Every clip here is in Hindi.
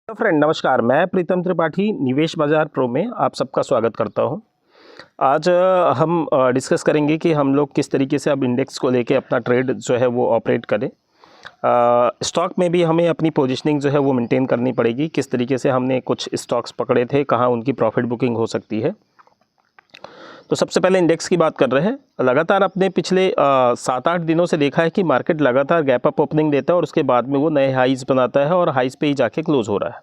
हेलो फ्रेंड, नमस्कार। मैं प्रीतम त्रिपाठी निवेश बाज़ार प्रो में आप सबका स्वागत करता हूं। आज हम डिस्कस करेंगे कि हम लोग किस तरीके से अब इंडेक्स को लेके अपना ट्रेड जो है वो ऑपरेट करें। स्टॉक में भी हमें अपनी पोजीशनिंग जो है वो मेंटेन करनी पड़ेगी। किस तरीके से हमने कुछ स्टॉक्स पकड़े थे, कहाँ उनकी प्रॉफिट बुकिंग हो सकती है। तो सबसे पहले इंडेक्स की बात कर रहे हैं। लगातार अपने पिछले 7-8 दिनों से देखा है कि मार्केट लगातार गैप अप ओपनिंग देता है और उसके बाद में वो नए हाईज़ बनाता है और हाईज़ पे ही जाके क्लोज़ हो रहा है।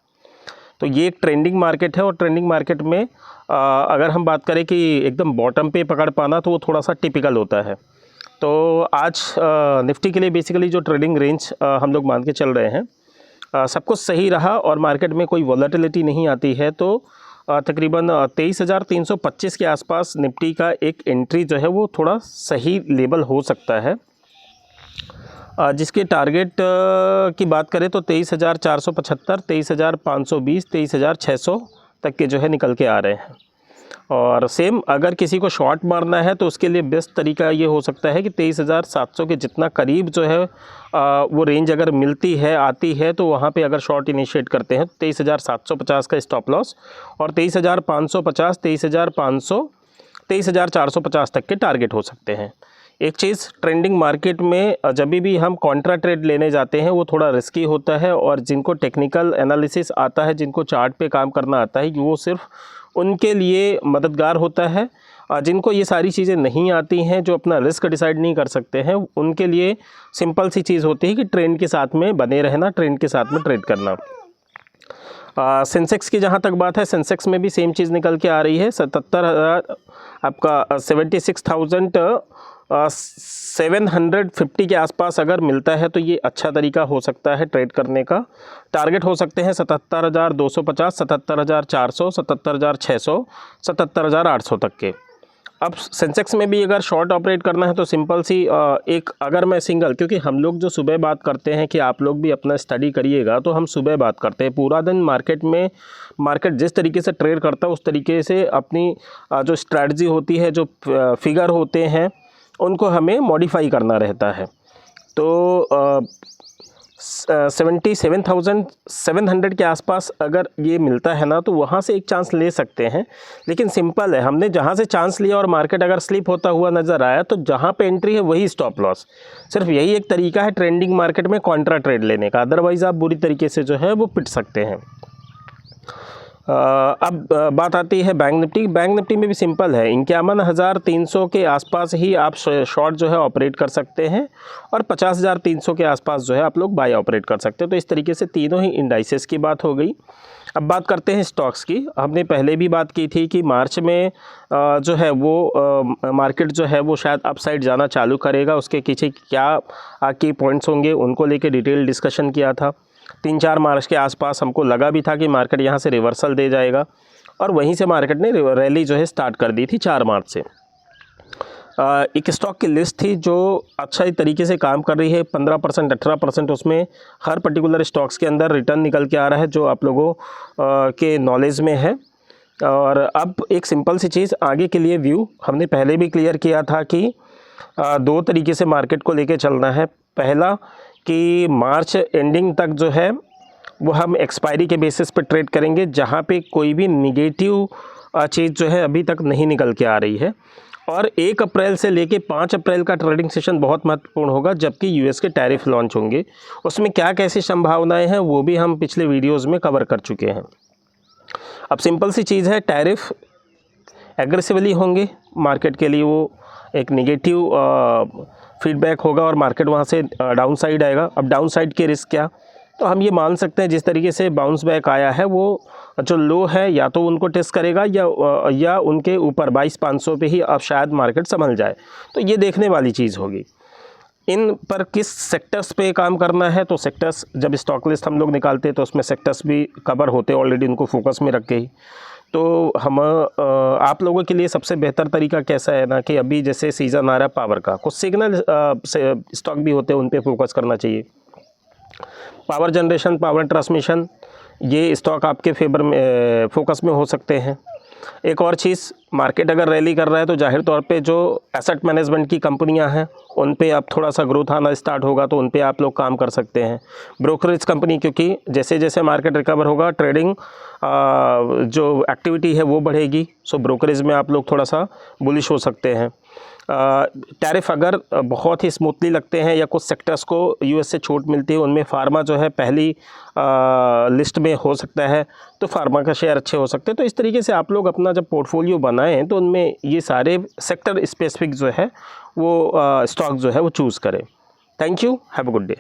तो ये एक ट्रेंडिंग मार्केट है और ट्रेंडिंग मार्केट में अगर हम बात करें कि एकदम बॉटम पे पकड़ पाना तो वो थोड़ा सा टिपिकल होता है। तो आज निफ्टी के लिए बेसिकली जो ट्रेडिंग रेंज हम लोग मान के चल रहे हैं, सब कुछ सही रहा और मार्केट में कोई वॉलेटिलिटी नहीं आती है तो तकरीबन 23,325 के आसपास निफ्टी का एक एंट्री जो है वो थोड़ा सही लेवल हो सकता है। जिसके टारगेट की बात करें तो 23,475, 23,520, 23,600 तक के जो है निकल के आ रहे हैं। और सेम अगर किसी को शॉर्ट मारना है तो उसके लिए बेस्ट तरीका ये हो सकता है कि 23,700 के जितना करीब जो है वो रेंज अगर मिलती है आती है तो वहाँ पे अगर शॉर्ट इनिशिएट करते हैं तो 23,750 का स्टॉप लॉस और 23,550, 23,500, 23,450 तक के टारगेट हो सकते हैं। एक चीज़ ट्रेंडिंग मार्केट में जब भी हम कॉन्ट्रा ट्रेड लेने जाते हैं वो थोड़ा रिस्की होता है और जिनको टेक्निकल एनालिसिस आता है, जिनको चार्ट पे काम करना आता है, वो सिर्फ उनके लिए मददगार होता है। जिनको ये सारी चीज़ें नहीं आती हैं, जो अपना रिस्क डिसाइड नहीं कर सकते हैं, उनके लिए सिंपल सी चीज़ होती है कि ट्रेंड के साथ में बने रहना, ट्रेंड के साथ में ट्रेड करना। सेंसेक्स की जहाँ तक बात है, सेंसेक्स में भी सेम चीज़ निकल के आ रही है। 77,000 आपका 76,750 के आसपास अगर मिलता है तो ये अच्छा तरीका हो सकता है ट्रेड करने का। टारगेट हो सकते हैं 77,250, 77,400, 77,600, 77,800 तक के। अब सेंसेक्स में भी अगर शॉर्ट ऑपरेट करना है तो सिंपल सी एक अगर मैं सिंगल, क्योंकि हम लोग जो सुबह बात करते हैं कि आप लोग भी अपना स्टडी करिएगा, तो हम सुबह बात करते हैं। पूरा दिन मार्केट में मार्केट जिस तरीके से ट्रेड करता है उस तरीके से अपनी जो स्ट्रैटेजी होती है, जो फिगर होते हैं, उनको हमें मॉडिफाई करना रहता है। तो 77,700 के आसपास अगर ये मिलता है ना तो वहाँ से एक चांस ले सकते हैं। लेकिन सिंपल है, हमने जहाँ से चांस लिया और मार्केट अगर स्लिप होता हुआ नज़र आया तो जहाँ पे एंट्री है वही स्टॉप लॉस। सिर्फ यही एक तरीका है ट्रेंडिंग मार्केट में कॉन्ट्रा ट्रेड लेने का, अदरवाइज़ आप बुरी तरीके से जो है वो पिट सकते हैं। अब बात आती है बैंक निफ्टी। बैंक निफ्टी में भी सिंपल है, 51,300 के आसपास ही आप शॉर्ट जो है ऑपरेट कर सकते हैं और 50,300 के आसपास जो है आप लोग बाय ऑपरेट कर सकते हैं। तो इस तरीके से तीनों ही इंडाइसेस की बात हो गई। अब बात करते हैं स्टॉक्स की। हमने पहले भी बात की थी कि मार्च में जो है वो मार्केट जो है वो शायद अपसाइड जाना चालू करेगा। उसके पीछे क्या की पॉइंट्स होंगे उनको लेके डिटेल डिस्कशन किया था। 3-4 मार्च के आसपास हमको लगा भी था कि मार्केट यहाँ से रिवर्सल दे जाएगा और वहीं से मार्केट ने रैली जो है स्टार्ट कर दी थी 4 मार्च से। एक स्टॉक की लिस्ट थी जो अच्छा तरीके से काम कर रही है, 15%, 18% उसमें हर पर्टिकुलर स्टॉक्स के अंदर रिटर्न निकल के आ रहा है, जो आप लोगों के नॉलेज में है। और अब एक सिंपल सी चीज़ आगे के लिए व्यू हमने पहले भी क्लियर किया था कि 2 तरीके से मार्केट को लेके चलना है। पहला कि मार्च एंडिंग तक जो है वो हम एक्सपायरी के बेसिस पे ट्रेड करेंगे, जहाँ पे कोई भी निगेटिव चीज़ जो है अभी तक नहीं निकल के आ रही है। और 1 अप्रैल से लेके 5 अप्रैल का ट्रेडिंग सेशन बहुत महत्वपूर्ण होगा, जबकि यूएस के टैरिफ लॉन्च होंगे। उसमें क्या कैसी संभावनाएं हैं वो भी हम पिछले वीडियोज़ में कवर कर चुके हैं। अब सिंपल सी चीज़ है, टैरिफ एग्रेसिवली होंगे, मार्केट के लिए वो एक निगेटिव फीडबैक होगा और मार्केट वहाँ से डाउन साइड आएगा। अब डाउन साइड के रिस्क क्या, तो हम ये मान सकते हैं जिस तरीके से बाउंस बैक आया है वो जो लो है या तो उनको टेस्ट करेगा या उनके ऊपर 22,500 पे ही अब शायद मार्केट संभल जाए। तो ये देखने वाली चीज़ होगी। इन पर किस सेक्टर्स पे काम करना है, तो सेक्टर्स जब स्टॉक लिस्ट हम लोग निकालते हैं तो उसमें सेक्टर्स भी कवर होते हैं ऑलरेडी, उनको फोकस में रख के ही। तो हम आप लोगों के लिए सबसे बेहतर तरीका कैसा है ना कि अभी जैसे सीज़न आ रहा है पावर का, कुछ सिग्नल स्टॉक भी होते हैं, उन पे फोकस करना चाहिए। पावर जनरेशन, पावर ट्रांसमिशन, ये स्टॉक आपके फेवर में फोकस में हो सकते हैं। एक और चीज़, मार्केट अगर रैली कर रहा है तो जाहिर तौर पे जो एसेट मैनेजमेंट की कंपनियां हैं उन पे अब थोड़ा सा ग्रोथ आना स्टार्ट होगा, तो उन पे आप लोग काम कर सकते हैं। ब्रोकरेज कंपनी, क्योंकि जैसे जैसे मार्केट रिकवर होगा ट्रेडिंग जो एक्टिविटी है वो बढ़ेगी, सो ब्रोकरेज में आप लोग थोड़ा सा बुलिश हो सकते हैं। टैरिफ अगर बहुत ही स्मूथली लगते हैं या कुछ सेक्टर्स को यूएस से छूट मिलती है, उनमें फार्मा जो है पहली लिस्ट में हो सकता है, तो फार्मा का शेयर अच्छे हो सकते हैं। तो इस तरीके से आप लोग अपना जब पोर्टफोलियो बनाएं तो उनमें ये सारे सेक्टर स्पेसिफिक जो है वो स्टॉक जो है वो चूज़ करें। Thank you, have a good day.